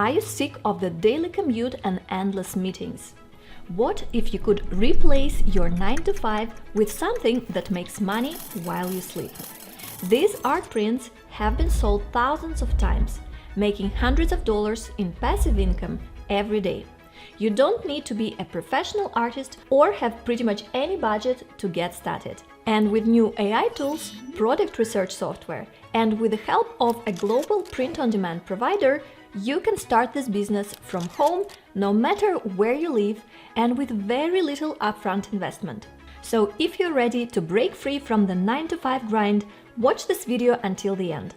Are you sick of the daily commute and endless meetings? What if you could replace your 9 to 5 with something that makes money while you sleep? These art prints have been sold thousands of times, making hundreds of dollars in passive income every day. You don't need to be a professional artist or have pretty much any budget to get started. And with new AI tools, product research software, and with the help of a global print-on-demand provider, you can start this business from home, no matter where you live, and with very little upfront investment. So if you're ready to break free from the 9 to 5 grind, watch this video until the end.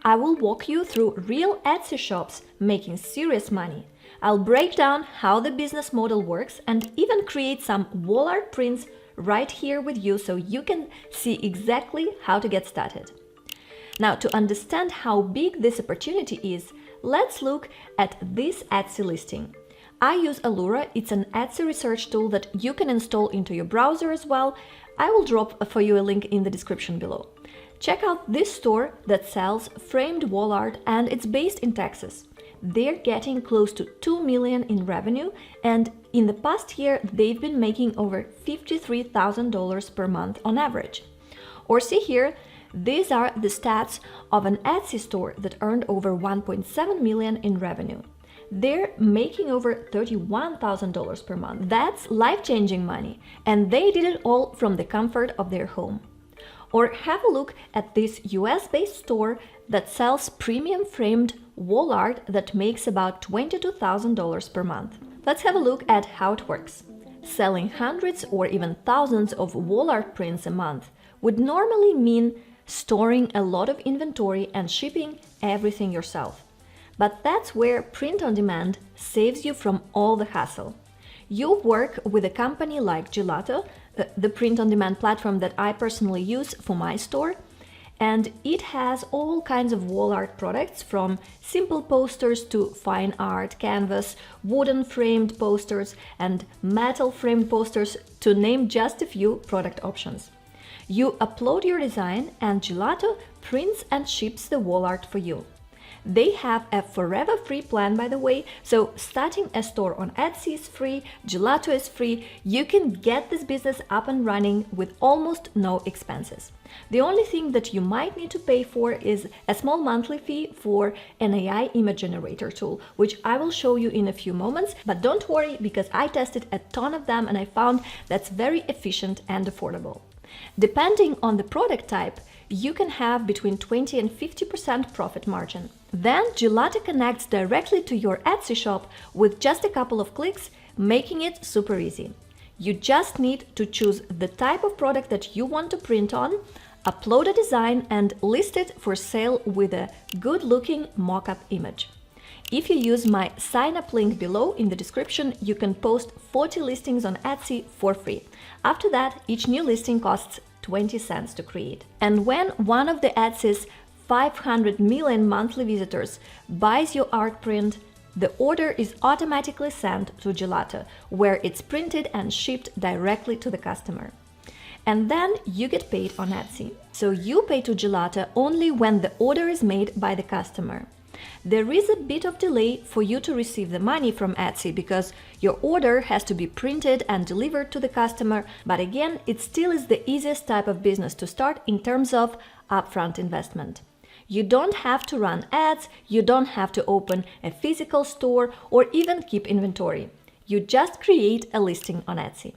I will walk you through real Etsy shops making serious money. I'll break down how the business model works and even create some wall art prints right here with you so you can see exactly how to get started. Now, to understand how big this opportunity is, let's look at this Etsy listing. I use Allura. It's an Etsy research tool that you can install into your browser as well. I will drop for you a link in the description below. Check out this store that sells framed wall art, and it's based in Texas. They're getting close to $2 million in revenue, and in the past year, they've been making over $53,000 per month on average. Or see here, these are the stats of an Etsy store that earned over $1.7 million in revenue. They're making over $31,000 per month. That's life-changing money, and they did it all from the comfort of their home. Or have a look at this US-based store that sells premium framed wall art that makes about $22,000 per month. Let's have a look at how it works. Selling hundreds or even thousands of wall art prints a month would normally mean storing a lot of inventory and shipping everything yourself. But that's where print on demand saves you from all the hassle. You work with a company like Gelato, the print-on-demand platform that I personally use for my store, and it has all kinds of wall art products, from simple posters to fine art, canvas, wooden framed posters, and metal framed posters, to name just a few product options. You upload your design and Gelato prints and ships the wall art for you. They have a forever free plan, by the way, so starting a store on Etsy is free, Gelato is free. You can get this business up and running with almost no expenses. The only thing that you might need to pay for is a small monthly fee for an AI image generator tool, which I will show you in a few moments, but don't worry, because I tested a ton of them and I found that's very efficient and affordable. Depending on the product type, you can have between 20 and 50% profit margin. Then Gelato connects directly to your Etsy shop with just a couple of clicks, making it super easy. You just need to choose the type of product that you want to print on, upload a design, and list it for sale with a good-looking mock-up image. If you use my sign-up link below in the description, you can post 40 listings on Etsy for free. After that, each new listing costs 20 cents to create. And when one of the Etsy's 500 million monthly visitors buys your art print, the order is automatically sent to Gelato, where it's printed and shipped directly to the customer. And then you get paid on Etsy. So you pay to Gelato only when the order is made by the customer. There is a bit of delay for you to receive the money from Etsy because your order has to be printed and delivered to the customer, but again, it still is the easiest type of business to start in terms of upfront investment. You don't have to run ads, you don't have to open a physical store or even keep inventory. You just create a listing on Etsy.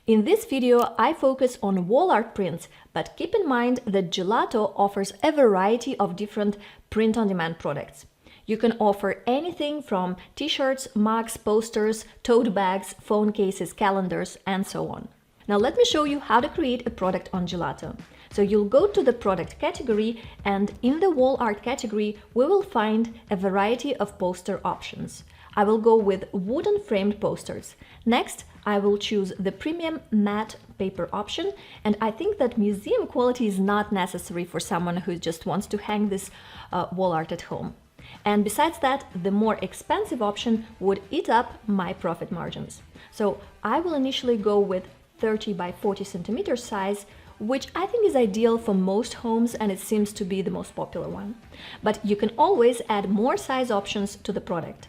In this video, I focus on wall art prints, but keep in mind that Gelato offers a variety of different print-on-demand products. You can offer anything from t-shirts, mugs, posters, tote bags, phone cases, calendars, and so on. Now let me show you how to create a product on Gelato. So you'll go to the product category, and in the wall art category, we will find a variety of poster options. I will go with wooden framed posters. Next, I will choose the premium matte paper option, and I think that museum quality is not necessary for someone who just wants to hang this wall art at home. And besides that, the more expensive option would eat up my profit margins. So I will initially go with 30 by 40 centimeter size which I think is ideal for most homes and it seems to be the most popular one. But you can always add more size options to the product.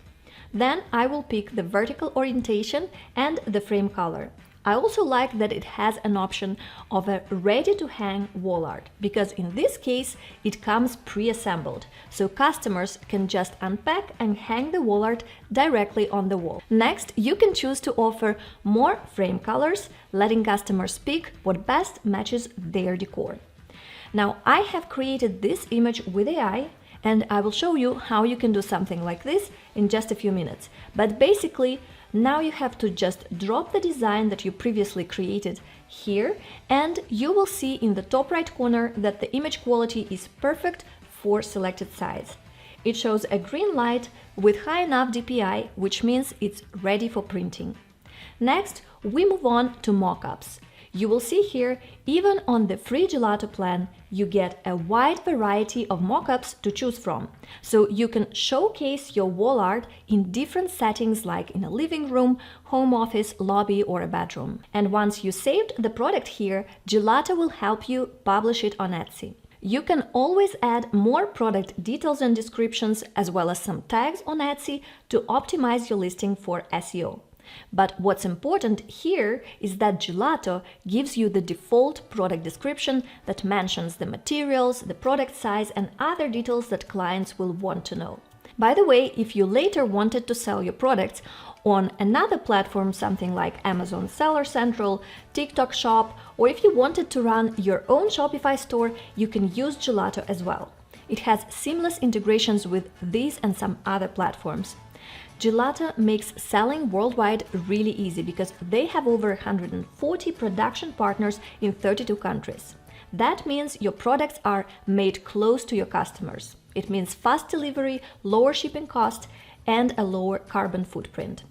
Then I will pick the vertical orientation and the frame color. I also like that it has an option of a ready-to-hang wall art, because in this case it comes pre-assembled, so customers can just unpack and hang the wall art directly on the wall. Next, you can choose to offer more frame colors, letting customers pick what best matches their decor. Now, I have created this image with AI, and I will show you how you can do something like this in just a few minutes. But basically, now you have to just drop the design that you previously created here, and you will see in the top right corner that the image quality is perfect for selected size. It shows a green light with high enough DPI, which means it's ready for printing. Next, we move on to mockups. You will see here, even on the free Gelato plan, you get a wide variety of mockups to choose from. So you can showcase your wall art in different settings, like in a living room, home office, lobby, or a bedroom. And once you saved the product here, Gelato will help you publish it on Etsy. You can always add more product details and descriptions, as well as some tags on Etsy to optimize your listing for SEO. But what's important here is that Gelato gives you the default product description that mentions the materials, the product size, and other details that clients will want to know. By the way, if you later wanted to sell your products on another platform, something like Amazon Seller Central, TikTok Shop, or if you wanted to run your own Shopify store, you can use Gelato as well. It has seamless integrations with these and some other platforms. Gelato makes selling worldwide really easy because they have over 140 production partners in 32 countries. That means your products are made close to your customers. It means fast delivery, lower shipping cost, and a lower carbon footprint.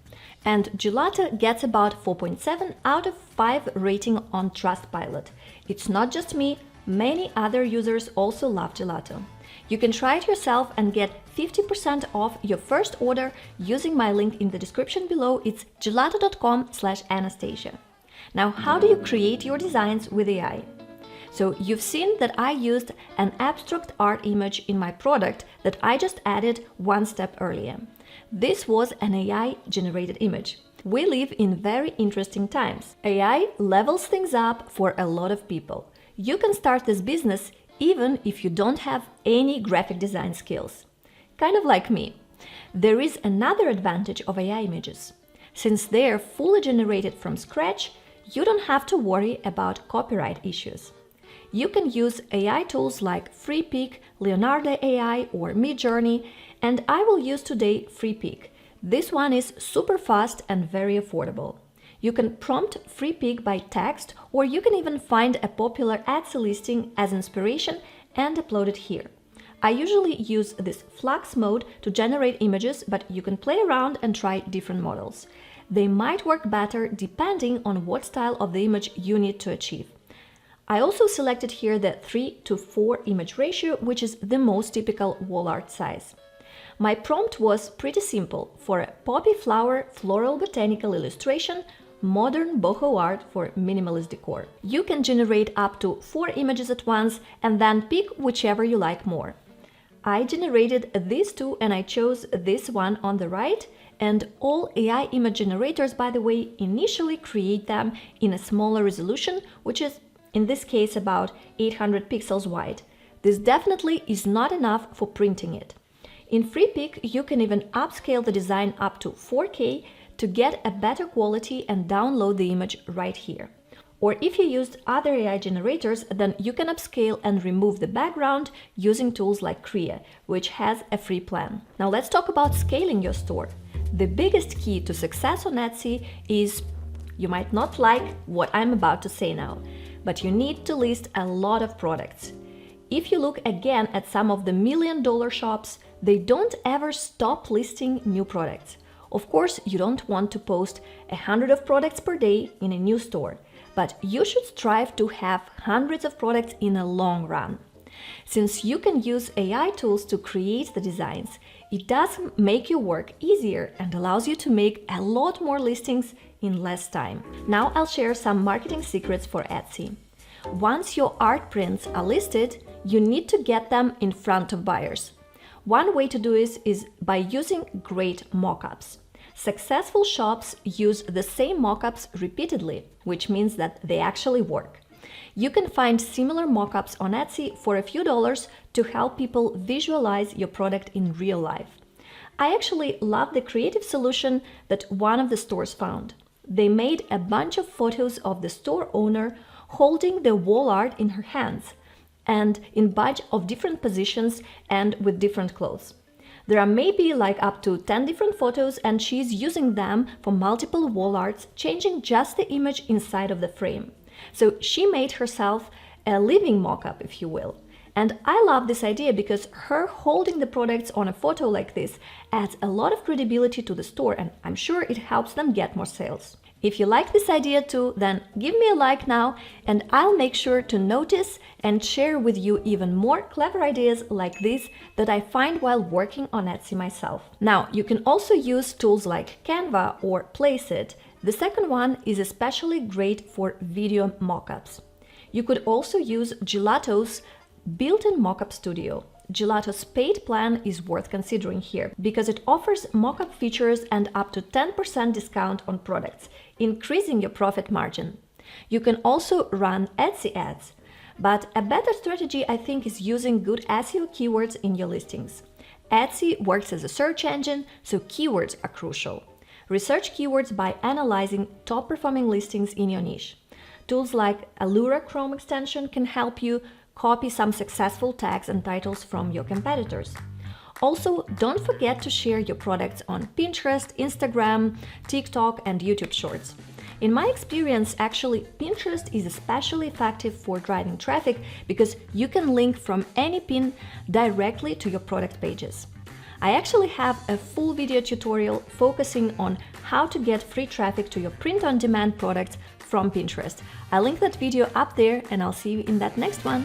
And Gelato gets about 4.7 out of 5 rating on Trustpilot. It's not just me, many other users also love Gelato. You can try it yourself and get 50% off your first order using my link in the description below. It's gelato.com/Anastasia. Now, how do you create your designs with AI? So you've seen that I used an abstract art image in my product that I just added one step earlier. This was an AI-generated image. We live in very interesting times. AI levels things up for a lot of people. You can start this business even if you don't have any graphic design skills. Kind of like me. There is another advantage of AI images. Since they're fully generated from scratch, you don't have to worry about copyright issues. You can use AI tools like FreePic, Leonardo AI, or Midjourney, and I will use today FreePic. This one is super fast and very affordable. You can prompt FreePic by text, or you can even find a popular Etsy listing as inspiration and upload it here. I usually use this flux mode to generate images, but you can play around and try different models. They might work better depending on what style of the image you need to achieve. I also selected here the 3:4 image ratio, which is the most typical wall art size. My prompt was pretty simple: for a poppy flower floral botanical illustration, modern boho art for minimalist decor. You can generate up to 4 images at once and then pick whichever you like more. I generated these two and I chose this one on the right, and all AI image generators, by the way, initially create them in a smaller resolution, which is in this case about 800 pixels wide. This definitely is not enough for printing it. In FreePic, you can even upscale the design up to 4K to get a better quality and download the image right here. Or if you used other AI generators, then you can upscale and remove the background using tools like Krea, which has a free plan. Now let's talk about scaling your store. The biggest key to success on Etsy is, you might not like what I'm about to say now, but you need to list a lot of products. If you look again at some of the million-dollar shops, they don't ever stop listing new products. Of course, you don't want to post 100 of products per day in a new store, but you should strive to have hundreds of products in a long run. Since you can use AI tools to create the designs, it does make your work easier and allows you to make a lot more listings in less time. Now I'll share some marketing secrets for Etsy. Once your art prints are listed, you need to get them in front of buyers. One way to do this is by using great mockups. Successful shops use the same mockups repeatedly, which means that they actually work. You can find similar mockups on Etsy for a few dollars to help people visualize your product in real life. I actually love the creative solution that one of the stores found. They made a bunch of photos of the store owner holding the wall art in her hands and in a bunch of different positions and with different clothes. There are maybe like up to 10 different photos, and she's using them for multiple wall arts, changing just the image inside of the frame. So she made herself a living mock-up, if you will. And I love this idea because her holding the products on a photo like this adds a lot of credibility to the store, and I'm sure it helps them get more sales. If you like this idea too, then give me a like now, and I'll make sure to notice and share with you even more clever ideas like this that I find while working on Etsy myself. Now, you can also use tools like Canva or Placeit. The second one is especially great for video mockups. You could also use Gelato's built-in mockup studio. Gelato's paid plan is worth considering here because it offers mockup features and up to 10% discount on products, increasing your profit margin. You can also run Etsy ads, but a better strategy I think is using good SEO keywords in your listings. Etsy works as a search engine, so keywords are crucial. Research keywords by analyzing top-performing listings in your niche. Tools like Allura Chrome extension can help you copy some successful tags and titles from your competitors. Also, don't forget to share your products on Pinterest, Instagram, TikTok, and YouTube Shorts. In my experience, actually, Pinterest is especially effective for driving traffic because you can link from any pin directly to your product pages. I actually have a full video tutorial focusing on how to get free traffic to your print-on-demand products from Pinterest. I'll link that video up there, and I'll see you in that next one.